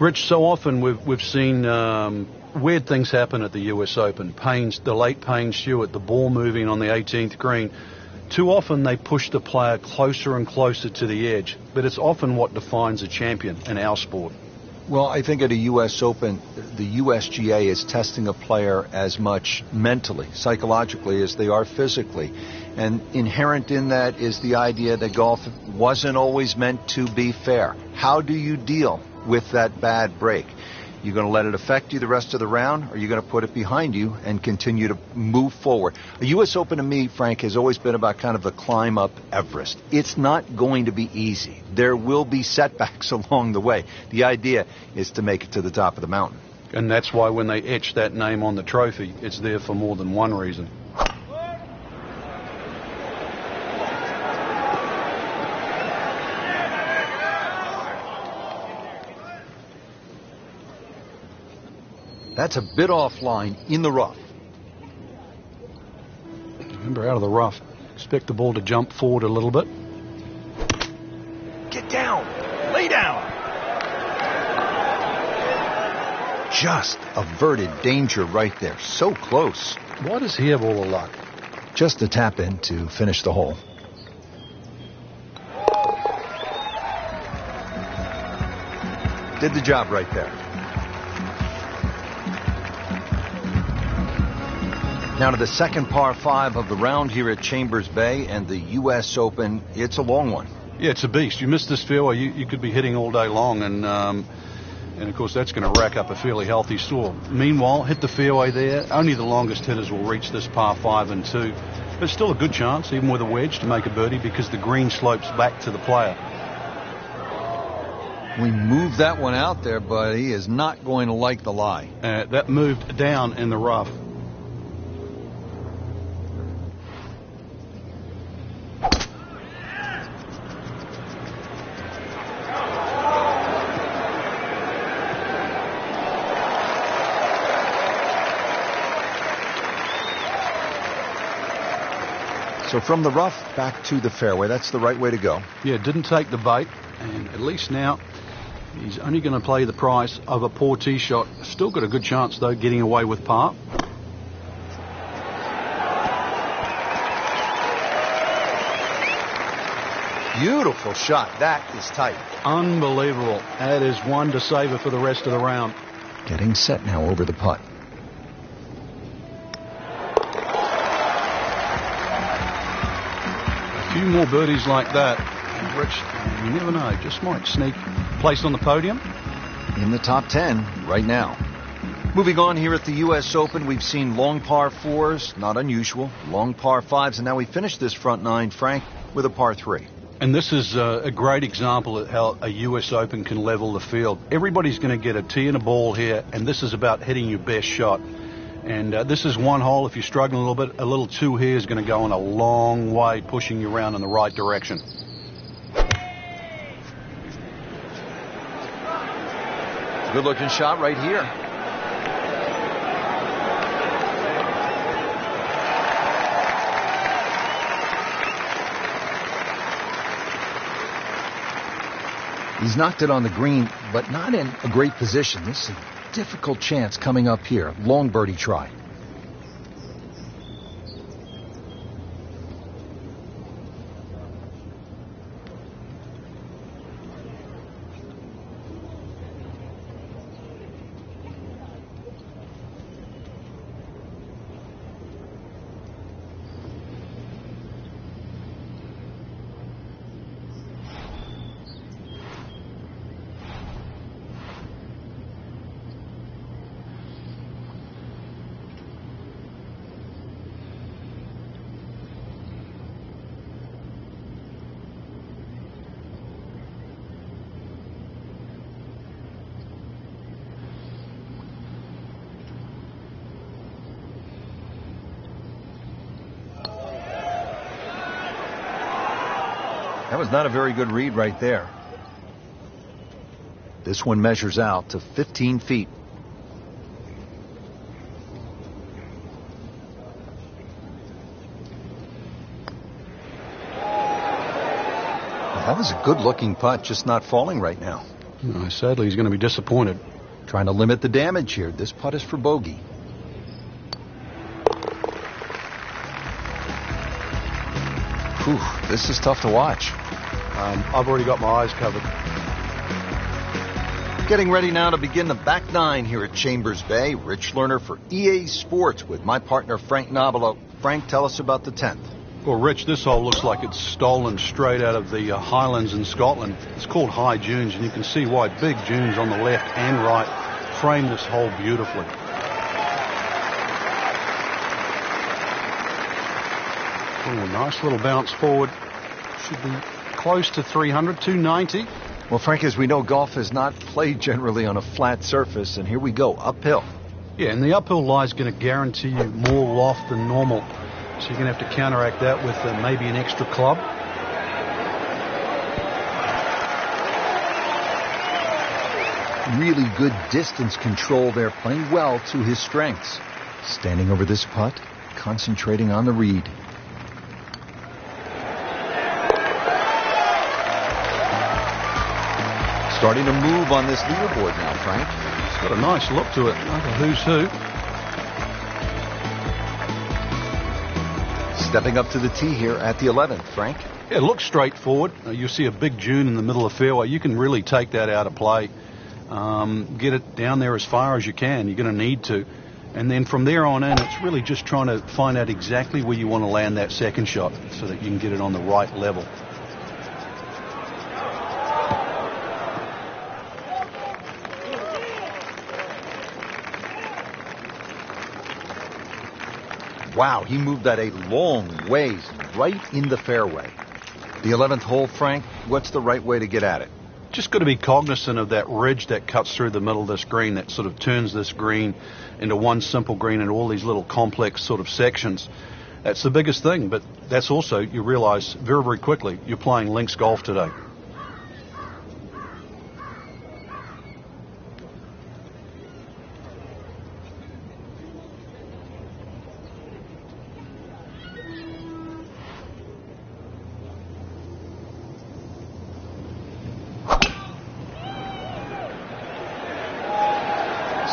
Rich, so often we've seen weird things happen at the US Open. The late Payne Stewart, the ball moving on the 18th green. Too often they push the player closer and closer to the edge, but it's often what defines a champion in our sport. Well, I think at a U.S. Open, the USGA is testing a player as much mentally, psychologically, as they are physically. And inherent in that is the idea that golf wasn't always meant to be fair. How do you deal with that bad break? You going to let it affect you the rest of the round, or are you going to put it behind you and continue to move forward? A U.S. Open to me, Frank, has always been about kind of the climb up Everest. It's not going to be easy. There will be setbacks along the way. The idea is to make it to the top of the mountain. And that's why when they etch that name on the trophy, it's there for more than one reason. That's a bit offline in the rough. Remember, out of the rough, expect the ball to jump forward a little bit. Get down. Lay down. Just averted danger right there. So close. Why does he have all the luck? Just a tap in to finish the hole. Did the job right there. Now to the second par 5 of the round here at Chambers Bay and the U.S. Open. It's a long one. Yeah, it's a beast. You miss this fairway, you could be hitting all day long, and of course that's going to rack up a fairly healthy score. Meanwhile, hit the fairway there. Only the longest hitters will reach this par 5 and 2. But still a good chance, even with a wedge, to make a birdie because the green slopes back to the player. We moved that one out there, but he is not going to like the lie. That moved down in the rough. So from the rough back to the fairway, that's the right way to go. Yeah, didn't take the bait, and at least now he's only going to play the price of a poor tee shot. Still got a good chance, though, getting away with par. Beautiful shot. That is tight. Unbelievable. That is one to savor for the rest of the round. Getting set now over the putt. A few more birdies like that, Rich, you never know, just might sneak place on the podium. In the top 10 right now. Moving on here at the U.S. Open, we've seen long par 4s, not unusual, long par 5s, and now we finish this front 9, Frank, with a par 3. And this is a great example of how a U.S. Open can level the field. Everybody's going to get a tee and a ball here, and this is about hitting your best shot. And this is one hole. If you're struggling a little bit, a little 2 here is going to go in a long way, pushing you around in the right direction. Good looking shot right here. He's knocked it on the green, but not in a great position. This is a difficult chance coming up here. Long birdie try. That was not a very good read right there. This one measures out to 15 feet. That was a good-looking putt, just not falling right now. No, sadly, he's going to be disappointed. Trying to limit the damage here. This putt is for bogey. Whew, this is tough to watch. I've already got my eyes covered. Getting ready now to begin the back nine here at Chambers Bay. Rich Lerner for EA Sports with my partner Frank Nobilo. Frank, tell us about the 10th. Well, Rich, this hole looks like it's stolen straight out of the Highlands in Scotland. It's called High Dunes, and you can see why big dunes on the left and right frame this hole beautifully. Oh, nice little bounce forward. Should be close to 300, 290. Well, Frank, as we know, golf is not played generally on a flat surface, and here we go, uphill. Yeah, and the uphill lie is going to guarantee you more loft than normal. So you're going to have to counteract that with maybe an extra club. Really good distance control there, playing well to his strengths. Standing over this putt, concentrating on the read. Starting to move on this leaderboard now, Frank. It's got a nice look to it, like a who's who. Stepping up to the tee here at the 11th, Frank. Yeah, it looks straightforward. You'll see a big dune in the middle of the fairway. You can really take that out of play. Get it down there as far as you can. You're going to need to. And then from there on in, it's really just trying to find out exactly where you want to land that second shot so that you can get it on the right level. Wow, he moved that a long ways right in the fairway. The 11th hole, Frank, what's the right way to get at it? Just got to be cognizant of that ridge that cuts through the middle of this green that sort of turns this green into one simple green and all these little complex sort of sections. That's the biggest thing, but that's also, you realize very, very quickly, you're playing links golf today.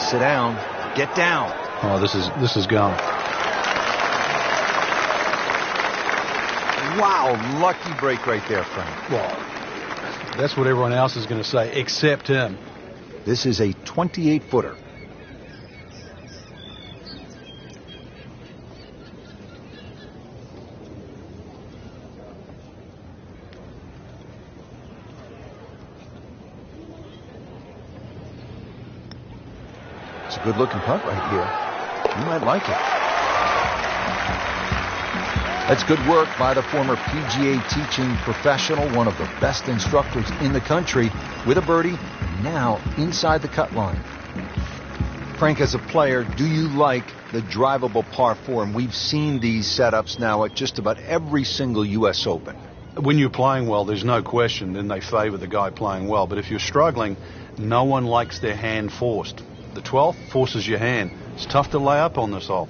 Sit down. Get down. Oh, this is gone. Wow, lucky break right there, Frank. Well, that's what everyone else is going to say, except him. This is a 28-footer. It's a good-looking putt right here. You might like it. That's good work by the former PGA teaching professional, one of the best instructors in the country, with a birdie, now inside the cut line. Frank, as a player, do you like the drivable par 4? And we've seen these setups now at just about every single U.S. Open. When you're playing well, there's no question, then they favor the guy playing well. But if you're struggling, no one likes their hand forced. The 12th forces your hand. It's tough to lay up on this hole.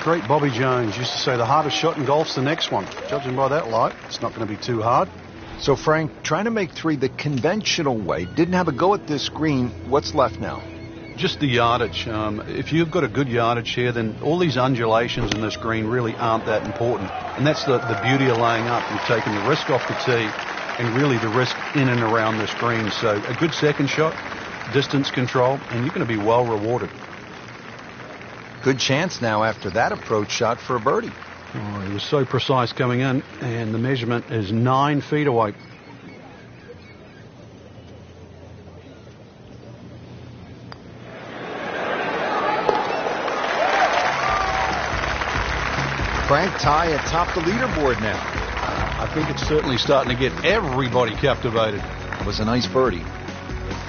Great Bobby Jones used to say the hardest shot in golf's the next one. Judging by that light, it's not going to be too hard. So, Frank, trying to make 3 the conventional way, didn't have a go at this green. What's left now? Just the yardage. If you've got a good yardage here, then all these undulations in this green really aren't that important. And that's the beauty of laying up. You've taken the risk off the tee and really the risk in and around this green. So a good second shot, distance control, and you're going to be well rewarded. Good chance now after that approach shot for a birdie. Oh, he was so precise coming in, and the measurement is 9 feet away. Frank, tie atop the leaderboard now. I think it's certainly starting to get everybody captivated. It was a nice birdie.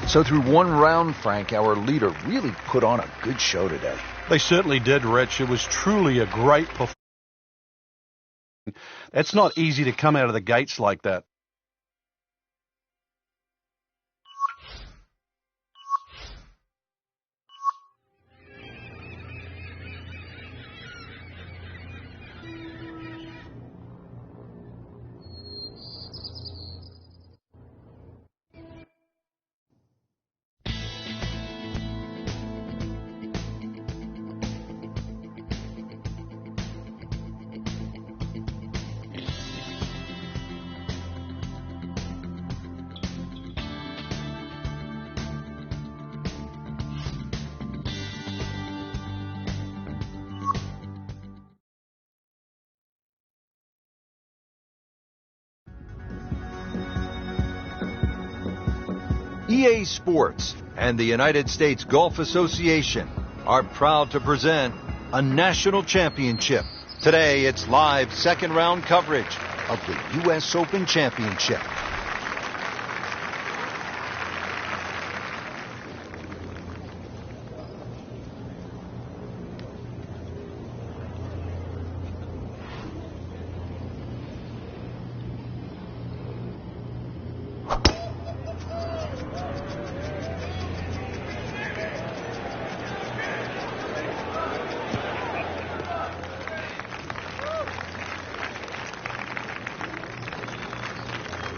So through one round, Frank, our leader really put on a good show today. They certainly did, Rich. It was truly a great performance. It's not easy to come out of the gates like that. EA Sports and the United States Golf Association are proud to present a national championship. Today, it's live second round coverage of the U.S. Open Championship.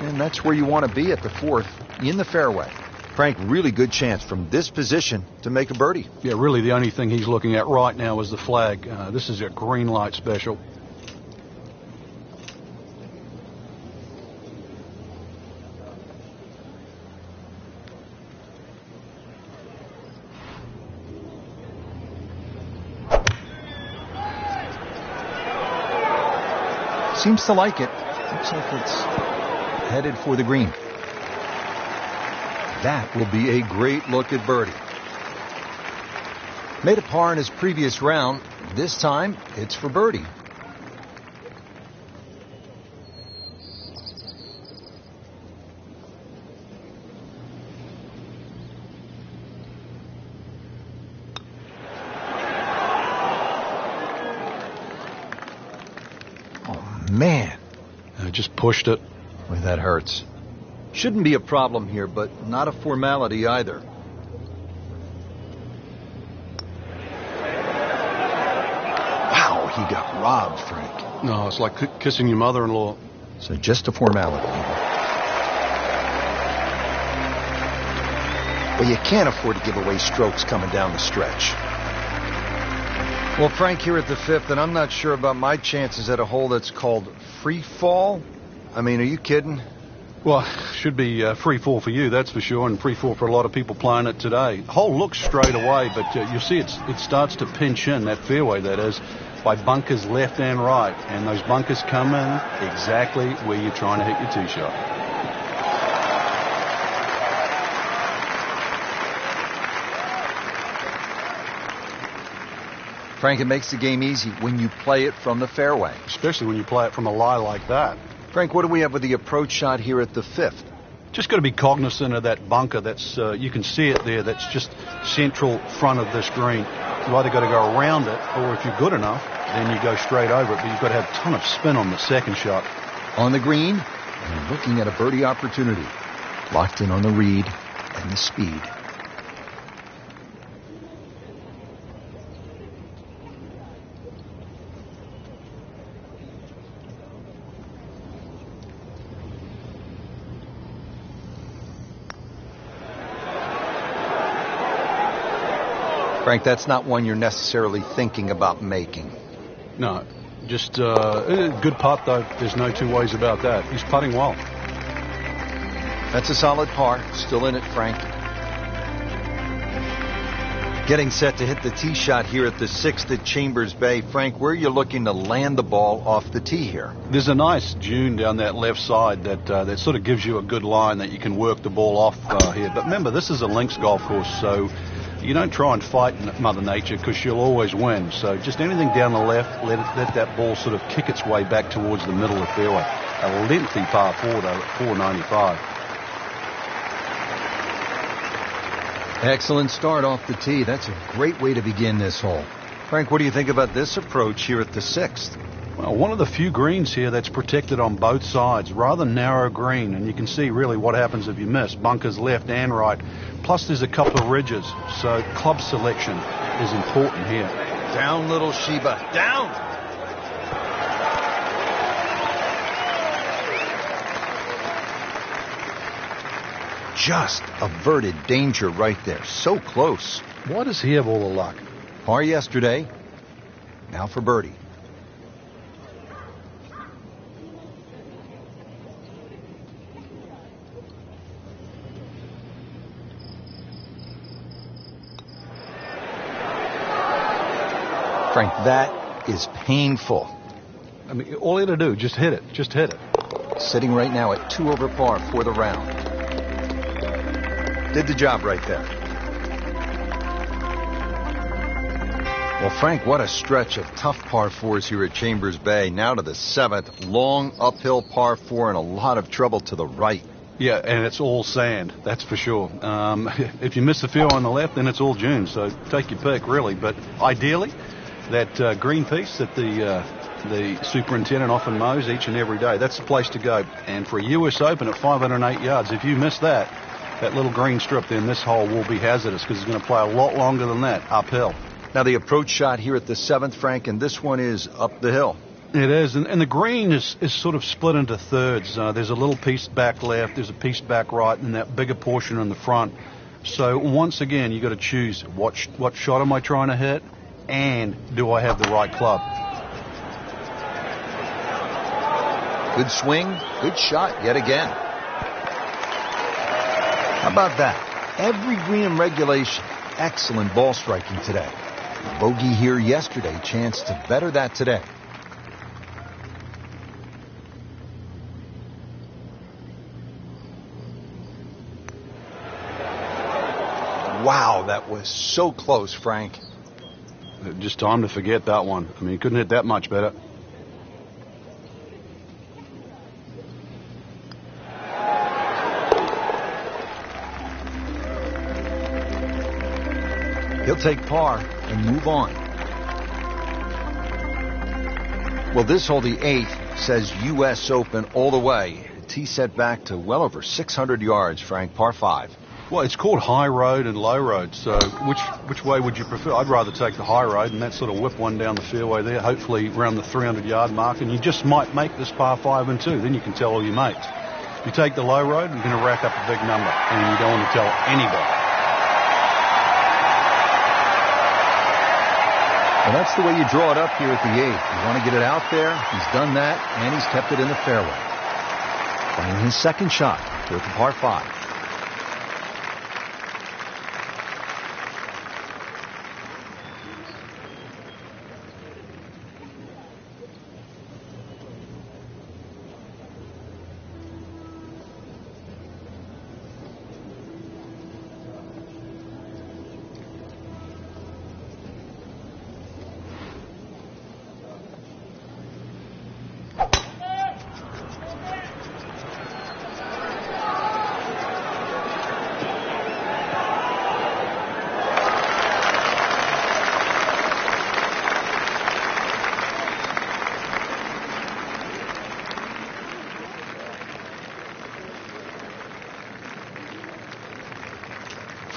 And that's where you want to be at the fourth, in the fairway. Frank, really good chance from this position to make a birdie. Yeah, really the only thing he's looking at right now is the flag. This is a green light special. Seems to like it. Looks like it's headed for the green. That will be a great look at birdie. Made a par in his previous round. This time, it's for birdie. Oh, man. I just pushed it. Boy, that hurts. Shouldn't be a problem here, but not a formality either. Wow, he got robbed, Frank. No, it's like kissing your mother-in-law. So just a formality. Well, you can't afford to give away strokes coming down the stretch. Well, Frank, here at the fifth, and I'm not sure about my chances at a hole that's called free fall. I mean, are you kidding? Well, should be free fall for you, that's for sure, and free fall for a lot of people playing it today. The hole looks straight away, but you see it starts to pinch in, that fairway, that is, by bunkers left and right. And those bunkers come in exactly where you're trying to hit your tee shot. Frank, it makes the game easy when you play it from the fairway. Especially when you play it from a lie like that. Frank, what do we have with the approach shot here at the fifth? Just got to be cognizant of that bunker. That's you can see it there. That's just central front of this green. You either got to go around it, or if you're good enough, then you go straight over it. But you've got to have a ton of spin on the second shot. On the green, and looking at a birdie opportunity. Locked in on the read and the speed. Frank, that's not one you're necessarily thinking about making. No, just good putt, though. There's no two ways about that. He's putting well. That's a solid par. Still in it, Frank. Getting set to hit the tee shot here at the sixth at Chambers Bay. Frank, where are you looking to land the ball off the tee here? There's a nice dune down that left side that sort of gives you a good line that you can work the ball off here. But remember, this is a links golf course, so you don't try and fight Mother Nature because she'll always win. So just anything down the left, let that ball sort of kick its way back towards the middle of the fairway. A lengthy par 4 though at 495. Excellent start off the tee. That's a great way to begin this hole. Frank, what do you think about this approach here at the 6th? Well, one of the few greens here that's protected on both sides. Rather narrow green, and you can see really what happens if you miss. Bunkers left and right. Plus there's a couple of ridges, so club selection is important here. Down, little Sheba. Down! Just averted danger right there. So close. Why does he have all the luck? Par yesterday. Now for birdie. Frank, that is painful. I mean, all you got to do, just hit it. Just hit it. Sitting right now at 2 over par for the round. Did the job right there. Well, Frank, what a stretch of tough par 4s here at Chambers Bay. Now to the 7th. Long uphill par 4 and a lot of trouble to the right. Yeah, and it's all sand, that's for sure. If you miss the field on the left, then it's all dunes. So take your pick, really. But ideally, that green piece that the superintendent often mows each and every day, that's the place to go. And for a US Open at 508 yards, if you miss that little green strip, then this hole will be hazardous because it's going to play a lot longer than that uphill. Now the approach shot here at the 7th, Frank, and this one is up the hill. It is, and the green is sort of split into thirds. There's a little piece back left, there's a piece back right, and that bigger portion in the front. So once again, you got to choose what shot am I trying to hit, and do I have the right club? Good swing, good shot yet again. How about that? Every green in regulation. Excellent ball striking today. Bogey here yesterday. Chance to better that today. Wow, that was so close, Frank. Just time to forget that one. I mean, you couldn't hit that much better. He'll take par and move on. Well, this hole, the 8th, says U.S. Open all the way. Tee set back to well over 600 yards, Frank, par 5. Well, it's called high road and low road. So which way would you prefer? I'd rather take the high road and that sort of whip one down the fairway there, hopefully around the 300-yard mark, and you just might make this par 5 and 2. Then you can tell all your mates. If you take the low road, you're going to rack up a big number, and you don't want to tell anybody. Well, that's the way you draw it up here at the 8th. You want to get it out there. He's done that, and he's kept it in the fairway. Playing his second shot here at the par 5.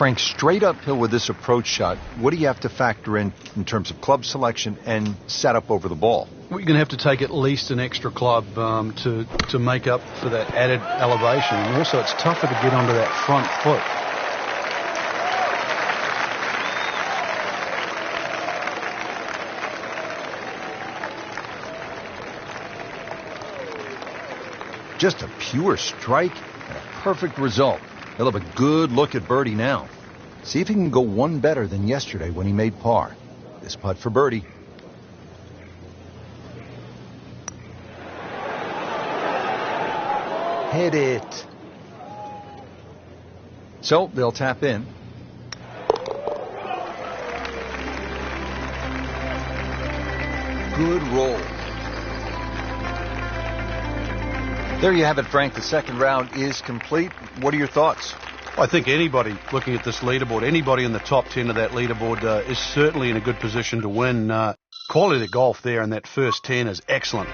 Frank, straight uphill with this approach shot, what do you have to factor in terms of club selection and setup over the ball? Well, you're going to have to take at least an extra club to make up for that added elevation. And also, it's tougher to get onto that front foot. Just a pure strike and a perfect result. He'll have a good look at birdie now. See if he can go one better than yesterday when he made par. This putt for birdie. Hit it. So they'll tap in. good roll. There you have it, Frank. The second round is complete. What are your thoughts? I think anybody looking at this leaderboard, anybody in the top 10 of that leaderboard is certainly in a good position to win. Quality of golf there in that first 10 is excellent.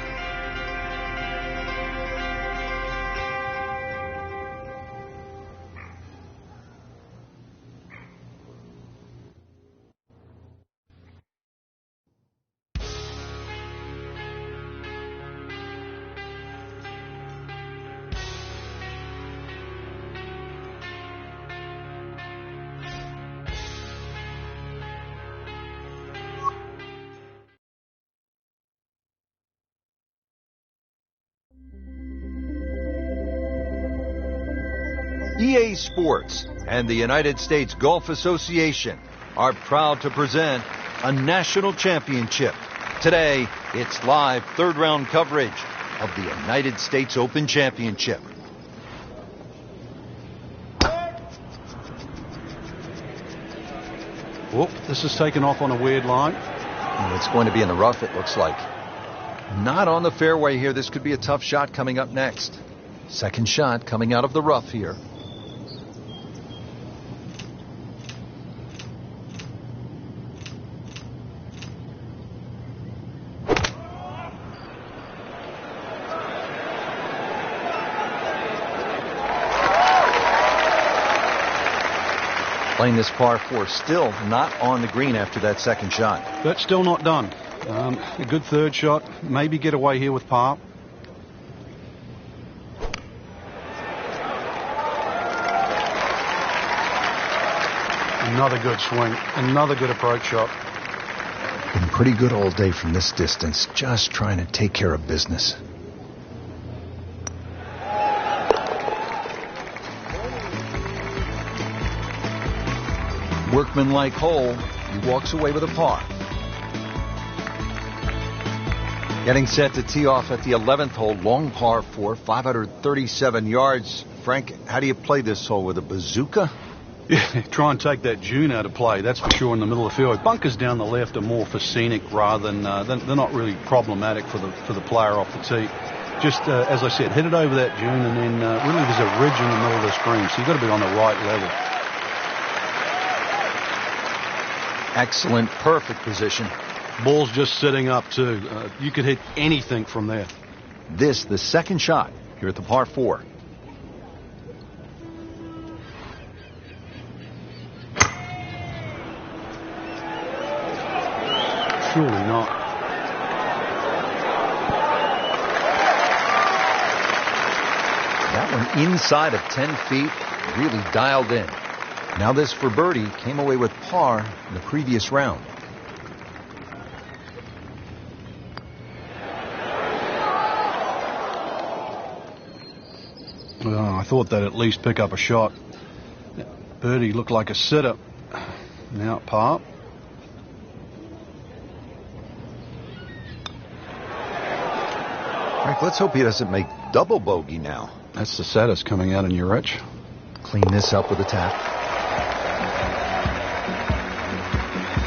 EA Sports and the United States Golf Association are proud to present a national championship. Today, it's live third round coverage of the United States Open Championship. Whoop, this is taken off on a weird line. And it's going to be in the rough, it looks like. Not on the fairway here. This could be a tough shot coming up next. Second shot coming out of the rough here. Playing this par 4, still not on the green after that second shot. That's still not done. A good third shot. Maybe get away here with par. Another good swing. Another good approach shot. Been pretty good all day from this distance. Just trying to take care of business. Workman-like hole. He walks away with a par. Getting set to tee off at the 11th hole, long par 4, 537 yards. Frank, how do you play this hole, with a bazooka? Yeah, try and take that June out of play, that's for sure, in the middle of the fairway. Bunkers down the left are more for scenic rather than, they're not really problematic for the player off the tee. Just, as I said, hit it over that June, and then really there's a ridge in the middle of the screen, so you've got to be on the right level. Excellent, perfect position. Ball's just sitting up too. You could hit anything from there. This, the second shot here at the par 4. Surely not. That one inside of 10 feet, really dialed in. Now this for birdie, came away with par in the previous round. Well, I thought they'd at least pick up a shot. Birdie looked like a sitter. Now at par. Frank, let's hope he doesn't make double bogey now. That's the saddest coming out in your rich. Clean this up with a tap.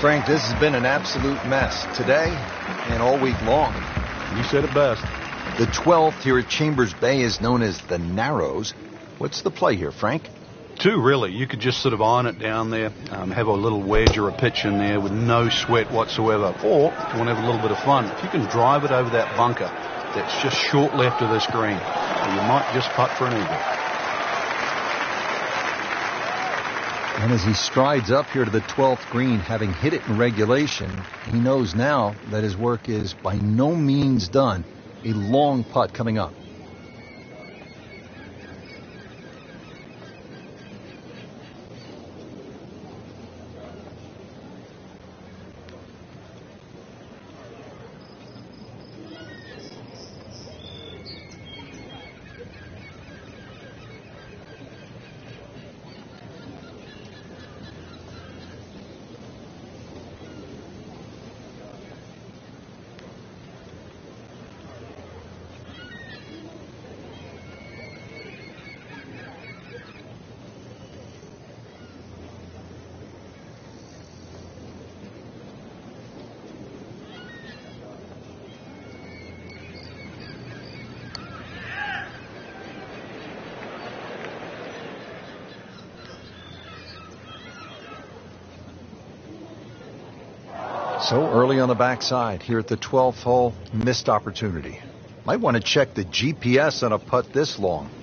Frank, this has been an absolute mess today and all week long. You said it best. The 12th here at Chambers Bay is known as the Narrows. What's the play here, Frank? Two, really. You could just sort of iron it down there, have a little wedge or a pitch in there with no sweat whatsoever. Or, if you want to have a little bit of fun, if you can drive it over that bunker that's just short left of this green, you might just putt for an eagle. And as he strides up here to the 12th green, having hit it in regulation, he knows now that his work is by no means done. A long putt coming up. So early on the backside here at the 12th hole, missed opportunity. Might want to check the GPS on a putt this long.